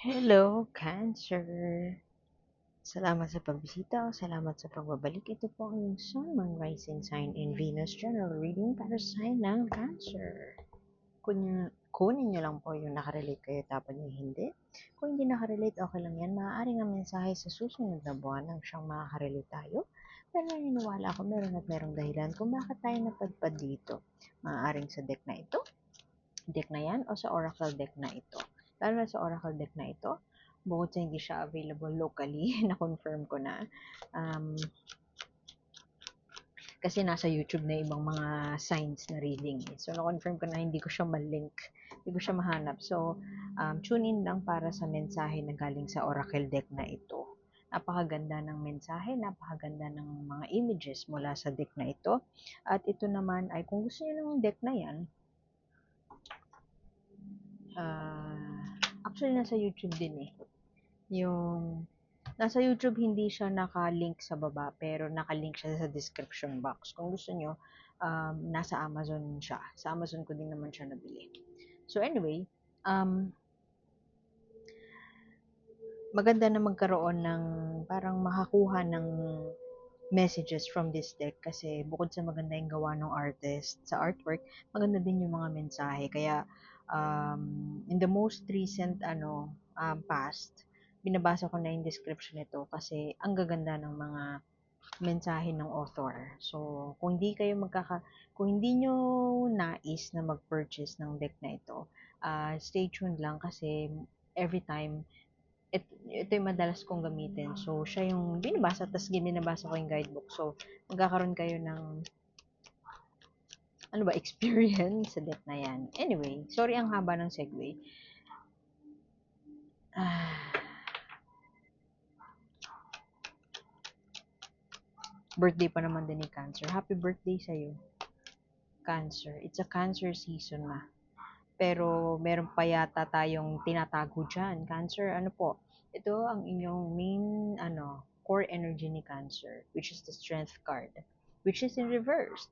Hello, Cancer. Salamat sa pagbisita o salamat sa pagbabalik. Ito po ang iyong Sun, Moon, Rising Sign in Venus General Reading para sa sign ng Cancer. Kunin nyo lang po yung nakarelate kayo, tapos yung hindi. Kung hindi nakarelate, okay lang yan. Maaaring ang mensahe sa susunod na buwan ang siyang makakarelate tayo. Pero naniniwala ako meron at merong dahilan kung bakit tayo napadpad dito. Maaaring sa deck na yan, o sa oracle deck na ito. Lalo na sa oracle deck na ito, bukod sa hindi siya available locally, na-confirm ko na, um, kasi nasa YouTube na ibang mga signs na reading. So, na-confirm ko na hindi ko siya ma-link, hindi ko siya mahanap. So, tune in lang para sa mensahe na galing sa oracle deck na ito. Napakaganda ng mensahe, napakaganda ng mga images mula sa deck na ito. At ito naman ay, kung gusto niyo ng deck na yan, actually nasa YouTube din eh. Yung nasa YouTube hindi siya naka-link sa baba, pero naka-link siya sa description box. Kung gusto nyo, nasa Amazon siya. Sa Amazon ko din naman siya nabili. So anyway, maganda na magkaroon ng parang makakuha ng messages from this deck kasi bukod sa maganda yung gawa ng artist sa artwork, maganda din yung mga mensahe. Kaya in the most recent past, binabasa ko na yung description nito kasi ang gaganda ng mga mensahe ng author. So, kung hindi nyo nais na mag-purchase ng deck na ito, stay tuned lang kasi every time ito yung madalas kong gamitin. So, siya yung binabasa, tapos binabasa ko yung guidebook. So, magkakaroon kayo ng, experience sa deck na yan. Anyway, sorry ang haba ng segue. Birthday pa naman din ni Cancer. Happy birthday sa'yo, Cancer. It's a Cancer season na. Pero meron pa yata tayong tinatago dyan. Cancer, ano po? Ito ang inyong main, core energy ni Cancer, which is the Strength card, which is in reverse.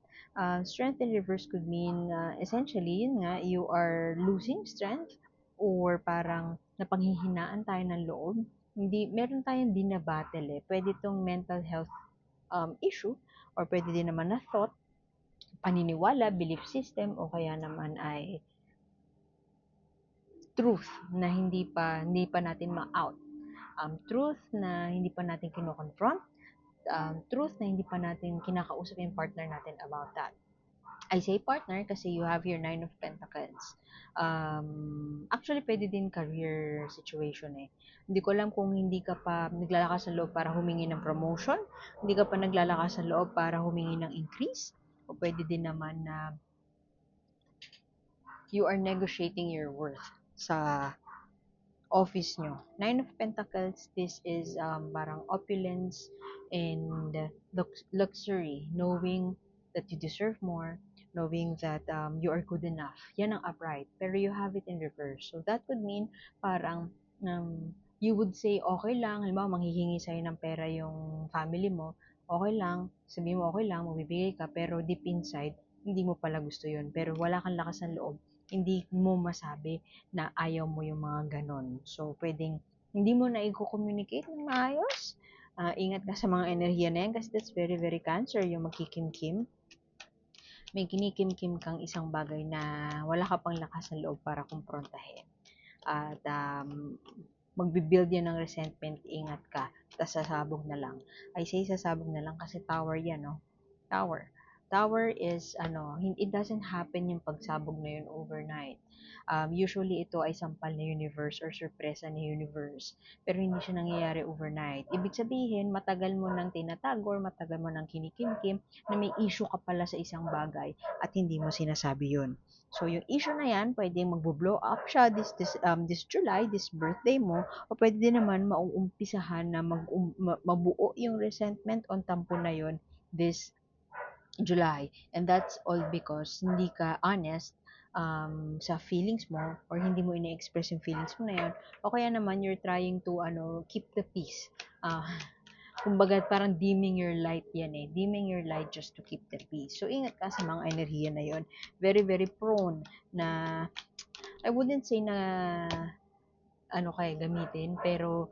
Strength in reverse could mean, essentially, yun nga, you are losing strength or parang napanghihinaan tayo ng loob. Hindi, meron tayong binabattle eh. Pwede itong mental health issue or pwede din naman na thought, paniniwala, belief system, o kaya naman ay truth na hindi pa natin ma-out. Truth na hindi pa natin kino-confront, truth na hindi pa natin kinakausap yung partner natin about that. I say partner kasi you have your Nine of Pentacles. Actually, pwede din career situation eh. Hindi ko alam kung hindi ka pa naglalakas sa loob para humingi ng promotion, hindi ka pa naglalakas sa loob para humingi ng increase, o pwede din naman na you are negotiating your worth sa office nyo. Nine of Pentacles, this is parang opulence and luxury, knowing that you deserve more, knowing that you are good enough. Yan ang upright. Pero you have it in reverse. So that would mean parang you would say, okay lang, halimbawa manghihingi sa'yo ng pera yung family mo, okay lang, sabihin mo okay lang, magbibigay ka, pero deep inside, hindi mo pala gusto yun. Pero wala kang lakas ng loob, hindi mo masabi na ayaw mo yung mga ganon. So, pwedeng hindi mo na i-communicate ng maayos. Ingat ka sa mga enerhiya na yan kasi that's very, very Cancer, yung magkikimkim. May kinikim-kim kang isang bagay na wala ka pang lakas ng loob para kumprontahin. At magbibuild yan ng resentment, ingat ka. Tapos sasabog na lang. I say sasabog na lang kasi tower yan, no? Tower. Tower is, it doesn't happen yung pagsabog na yun overnight. Usually, ito ay sampal na universe or sorpresa ni universe. Pero hindi siya nangyayari overnight. Ibig sabihin, matagal mo nang tinatago or matagal mo nang kinikimkim na may issue ka pala sa isang bagay at hindi mo sinasabi yun. So, yung issue na yan, pwedeng magbo-blow up siya this July, this birthday mo, o pwede din naman mauumpisahan na mabuo yung resentment on tampo na yon this July. And that's all because hindi ka honest sa feelings mo or hindi mo ina-express yung feelings mo na yun. O kaya naman you're trying to keep the peace. Kumbaga parang dimming your light yan eh. Dimming your light just to keep the peace. So ingat ka sa mga enerhiya na yon. Very, very prone na I wouldn't say na gamitin, pero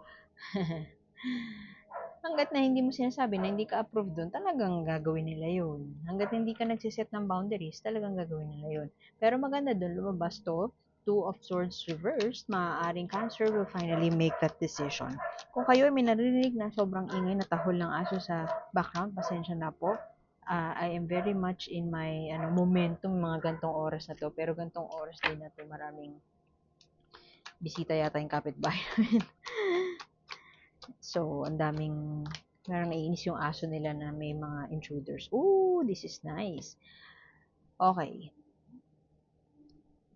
hangga't na hindi mo sinasabi na hindi ka approve dun, talagang gagawin nila yun. Hangga't hindi ka nagse-set ng boundaries, talagang gagawin nila yun. Pero maganda dun, lumabas to, Two of Swords reversed, maaaring Cancer will finally make that decision. Kung kayo ay may naririnig na sobrang ingay na tahol ng aso sa background, pasensya na po. I am very much in my momentum mga gantong oras na to, pero gantong oras din na to, maraming bisita yata yung kapitbahay namin. So, ang daming, parang naiinis yung aso nila na may mga intruders. Ooh, this is nice. Okay.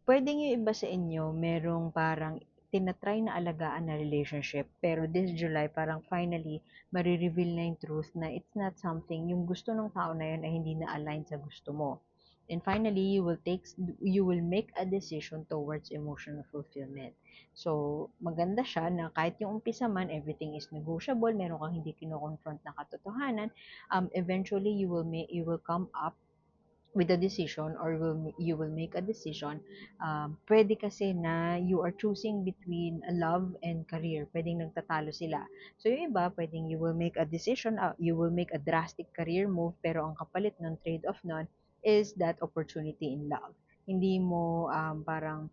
Pwedeng yung iba sa inyo, merong parang tinatry na alagaan na relationship, pero this July, parang finally, marireveal na yung truth na it's not something, yung gusto ng tao na yun ay hindi na align sa gusto mo. And finally, you will make a decision towards emotional fulfillment. So, maganda siya na kahit yung umpisa man, everything is negotiable, meron kang hindi kino-confront na katotohanan, eventually you will come up with a decision, or you will make a decision. Pwede kasi na you are choosing between love and career. Pwedeng nagtatalo sila. So yung iba, pwedeng you will make a decision, you will make a drastic career move, pero ang kapalit ng trade-off nun is that opportunity in love. Hindi mo parang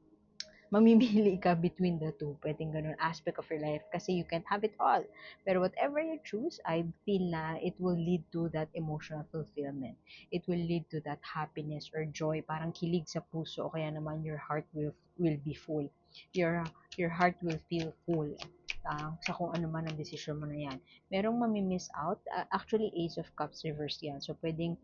mamimili ka between the two. Pwedeng ganun aspect of your life kasi you can't have it all. Pero whatever you choose, I feel na it will lead to that emotional fulfillment. It will lead to that happiness or joy, parang kilig sa puso, o kaya naman your heart will be full. Your heart will feel full sa kung ano man ang decision mo na yan. Merong mamimiss out. Actually, Ace of Cups reverse yan. So, pwedeng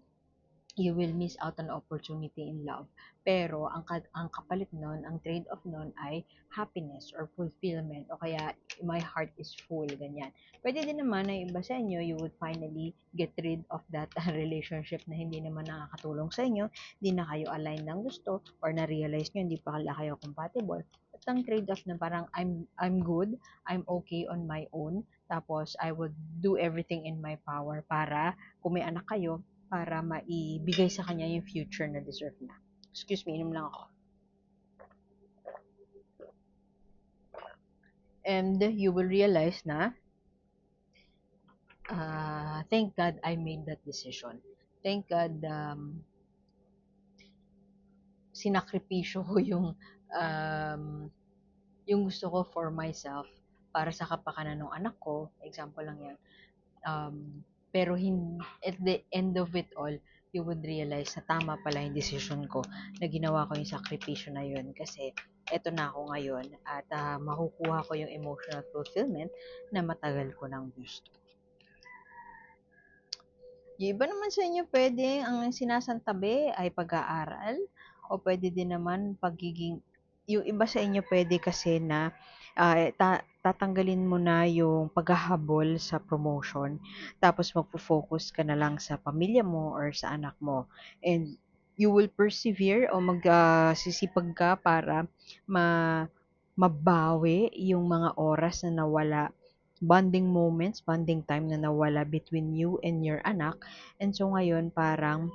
you will miss out on opportunity in love. Pero ang kapalit nun, ang trade-off nun ay happiness or fulfillment, o kaya my heart is full, ganyan. Pwede din naman na iba sa inyo, you would finally get rid of that relationship na hindi naman nakakatulong sa inyo, hindi na kayo align ng gusto, or na-realize nyo hindi pa kayo compatible. At ang trade-off na parang I'm good, I'm okay on my own, tapos I would do everything in my power para kung may anak kayo, para maibigay sa kanya yung future na deserve niya. Excuse me, inom lang ako. And you will realize na, thank God I made that decision. Thank God, sinakripisyo ko yung gusto ko for myself para sa kapakanan ng anak ko. Example lang yan. Pero at the end of it all, you would realize na tama pala yung decision ko, na ginawa ko yung sakripisyo na yun, kasi eto na ako ngayon, at makukuha ko yung emotional fulfillment na matagal ko nang gusto. Yung iba naman sa inyo, pwede ang sinasantabi ay pag-aaral, o pwede din naman yung iba sa inyo pwede kasi na tatanggalin mo na yung paghahabol sa promotion, tapos magfo-focus ka na lang sa pamilya mo or sa anak mo. And you will persevere, o sisipag ka para mabawi yung mga oras na nawala, bonding moments, bonding time na nawala between you and your anak. And so ngayon parang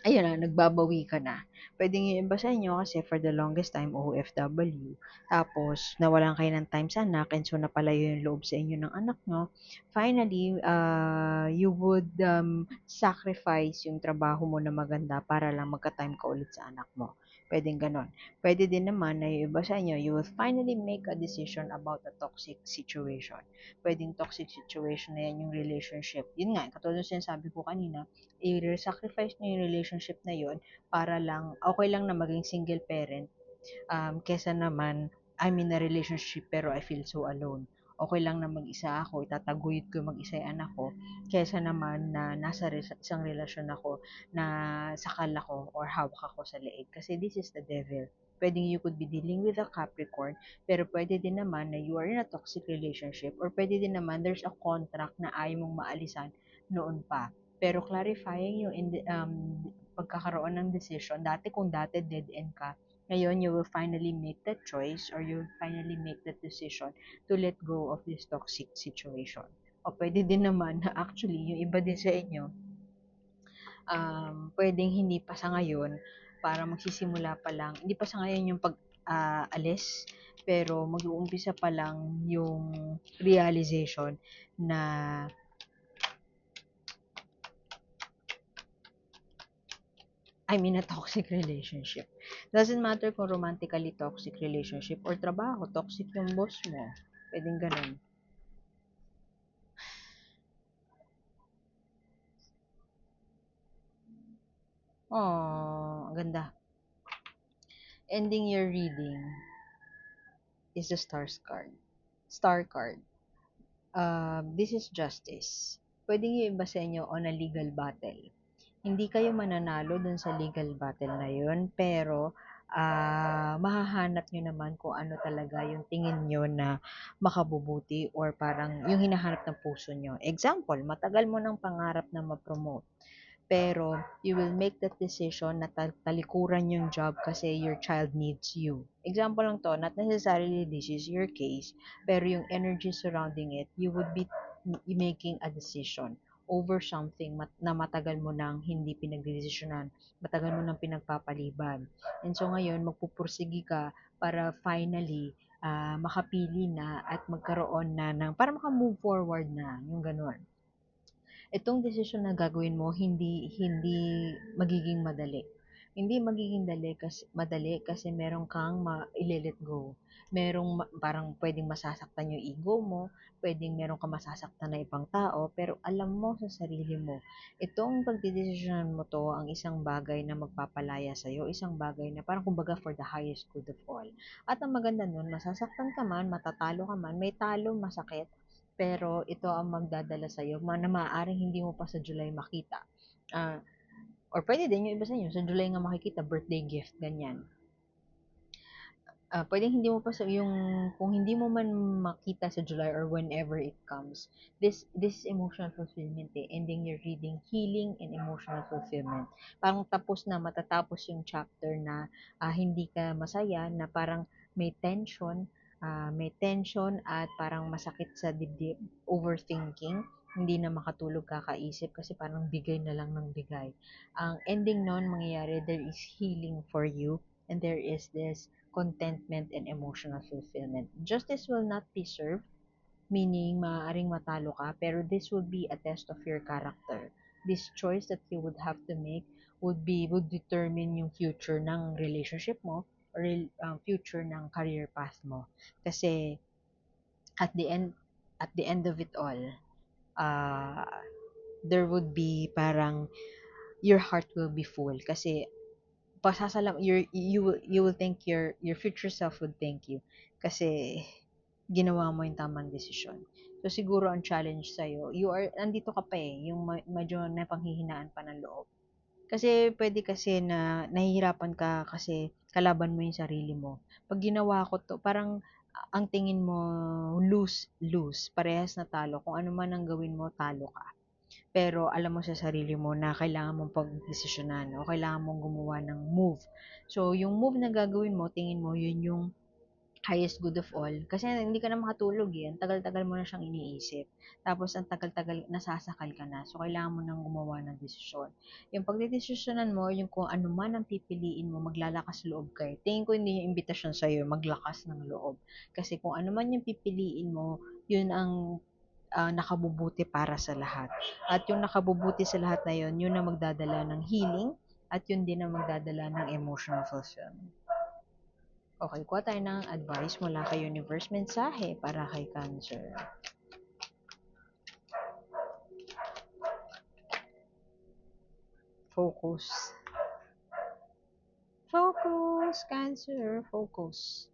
ayun na, nagbabawi ka na. Pwedeng yung iba sa inyo kasi for the longest time OFW, tapos nawalan kayo ng time sa anak, and so napalayo yung loob sa inyo ng anak nyo. Finally, you would sacrifice yung trabaho mo na maganda para lang magka-time ka ulit sa anak mo. Pwedeng ganon. Pwede din naman na yung iba sa inyo, you will finally make a decision about a toxic situation. Pwedeng toxic situation na yan yung relationship. Yun nga, katulad ng sinasabi ko kanina, i-sacrifice nyo yung relationship na yun para lang, okay lang na maging single parent, kesa naman I'm in a relationship pero I feel so alone. Okay lang na mag-isa ako, itataguyod ko mag-isa yung anak ko, kesa naman na nasa isang relasyon ako na sakal ako or hawak ako sa leeg. Kasi this is the devil. Pwedeng you could be dealing with a Capricorn, pero pwede din naman na you are in a toxic relationship, or pwede din naman there's a contract na ayaw mong maalisan noon pa. Pero clarifying yung pagkakaroon ng decision, kung dati dead end ka, ngayon you will finally make that choice, or you will finally make that decision to let go of this toxic situation. O pwede din naman na actually, yung iba din sa inyo, pwedeng hindi pa sa ngayon, para magsisimula pa lang, hindi pa sa ngayon yung alis, pero mag-uumpisa pa lang yung realization na I'm in a toxic relationship. Doesn't matter kung romantically toxic relationship or trabaho, toxic yung boss mo. Pwedeng ganun. Oh, ang ganda. Ending your reading is the stars card. Star card. This is justice. Pwede nyo iba sa inyo on a legal battle. Hindi kayo mananalo dun sa legal battle na yun, pero mahahanap nyo naman kung ano talaga yung tingin nyo na makabubuti or parang yung hinahanap ng puso nyo. Example, matagal mo ng pangarap na ma-promote. Pero you will make that decision na talikuran yung job kasi your child needs you. Example lang to, not necessarily this is your case, pero yung energy surrounding it, you would be making a decision over something na matagal mo nang hindi pinagdesisyonan, matagal mo nang pinagpapaliban. And so ngayon, magpupursigi ka para finally makapili na at magkaroon na ng, para makamove forward na, yung ganun. Itong desisyon na gagawin mo hindi hindi magiging madali. Hindi magiging madali kasi meron kang i-let go. Parang pwedeng masasaktan yung ego mo, pwedeng meron kang masasaktan na ibang tao, pero alam mo sa sarili mo, itong pagdedesisyonan mo to ang isang bagay na magpapalaya sa'yo, isang bagay na parang kumbaga for the highest good of all. At ang maganda nun, masasaktan ka man, matatalo ka man, may talo, masakit, pero ito ang magdadala sa'yo na maaaring hindi mo pa sa July makita. Ah, or pwede din yung iba sa inyo, sa July nga makikita, birthday gift, ganyan. Pwedeng hindi mo pa sa yung kung hindi mo man makita sa July or whenever it comes, this is emotional fulfillment eh, ending your reading, healing and emotional fulfillment. Parang tapos na, matatapos yung chapter na hindi ka masaya, na parang may tension at parang masakit sa dibdib, overthinking, hindi na makatulog kakaisip kasi parang bigay na lang ng bigay. Ang ending nun, mangyayari, there is healing for you and there is this contentment and emotional fulfillment. Justice will not be served, meaning maaaring matalo ka, pero this would be a test of your character. This choice that you would have to make would determine yung future ng relationship mo or future ng career path mo. Kasi at the end at the end of it all, uh, there would be parang your heart will be full kasi you will thank your future self would thank you kasi ginawa mo yung tamang desisyon. So siguro ang challenge sa andito ka pa eh, yung medyo napanghihinaan pa ng loob. Kasi pwede kasi na nahihirapan ka kasi kalaban mo yung sarili mo. Pag ginawa ko to, parang ang tingin mo lose, parehas na talo. Kung ano man ang gawin mo, talo ka. Pero alam mo sa sarili mo na kailangan mong pagdesisyonan o kailangan mong gumawa ng move. So, yung move na gagawin mo, tingin mo, yun yung highest good of all. Kasi hindi ka na makatulog eh. Ang tagal-tagal mo na siyang iniisip. Tapos, ang tagal-tagal, nasasakal ka na. So, kailangan mo nang gumawa ng desisyon. Yung pagdedesisyonan mo, yung kung ano man ang pipiliin mo, maglalakas loob kayo. Tingin ko hindi yung imbitasyon sa'yo, maglakas ng loob. Kasi kung ano man yung pipiliin mo, yun ang nakabubuti para sa lahat. At yung nakabubuti sa lahat na yun, yun ang magdadala ng healing at yun din ang magdadala ng emotional fulfillment. Okay, kuha tayo ng advice mula kay Universe, mensahe para kay Cancer. Focus. Focus, Cancer, focus.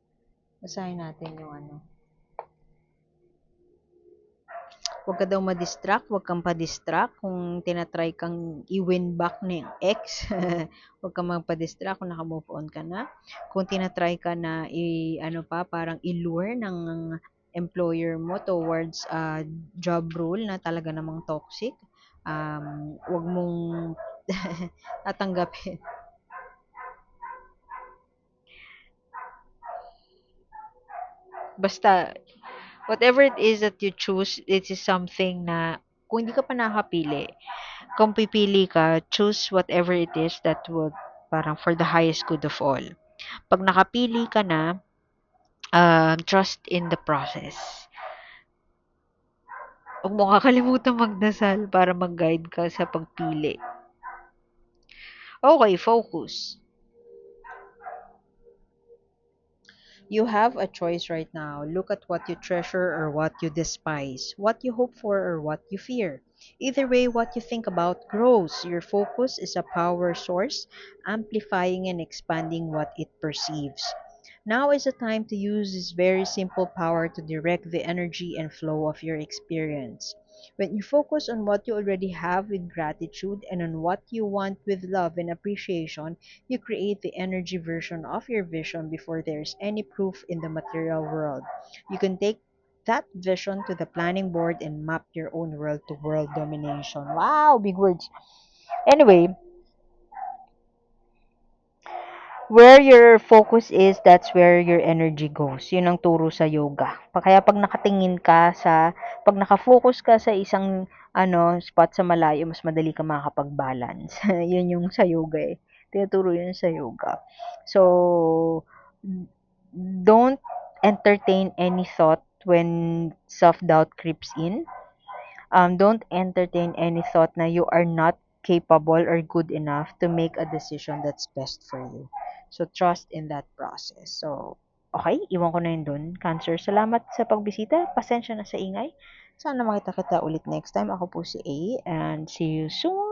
Basahin natin yung ano. Huwag ka daw ma-distract, huwag kang pa-distract kung tinatry kang i-win back ng ex. Huwag kang magpa-distract kung naka-move on ka na. Kung tinatry ka na ano pa, parang i-lure ng employer mo towards job role na talaga namang toxic, huwag mong tatanggapin. Basta, whatever it is that you choose, it is something na kung hindi ka pa nakapili, kung pipili ka, choose whatever it is that would parang for the highest good of all. Pag nakapili ka na, trust in the process. Huwag mo kakalimutan magdasal para mag-guide ka sa pagpili. Okay, focus. You have a choice right now. Look at what you treasure or what you despise, what you hope for or what you fear. Either way, what you think about grows. Your focus is a power source, amplifying and expanding what it perceives. Now is the time to use this very simple power to direct the energy and flow of your experience. When you focus on what you already have with gratitude and on what you want with love and appreciation, you create the energy version of your vision before there's any proof in the material world. You can take that vision to the planning board and map your own world to world domination. Wow, big words. Anyway, where your focus is, that's where your energy goes. Yun ang turo sa yoga. Kaya pag nakatingin ka sa, pag nakafocus ka sa isang spot sa malayo, mas madali ka makakapag-balance. Yun yung sa yoga eh. Tinuturo yun sa yoga. So, don't entertain any thought when self-doubt creeps in. Don't entertain any thought na you are not capable or good enough to make a decision that's best for you. So, trust in that process. So, okay, iwan ko na yun dun. Cancer, salamat sa pagbisita. Pasensya na sa ingay. Sana makita kita ulit next time. Ako po si A and see you soon.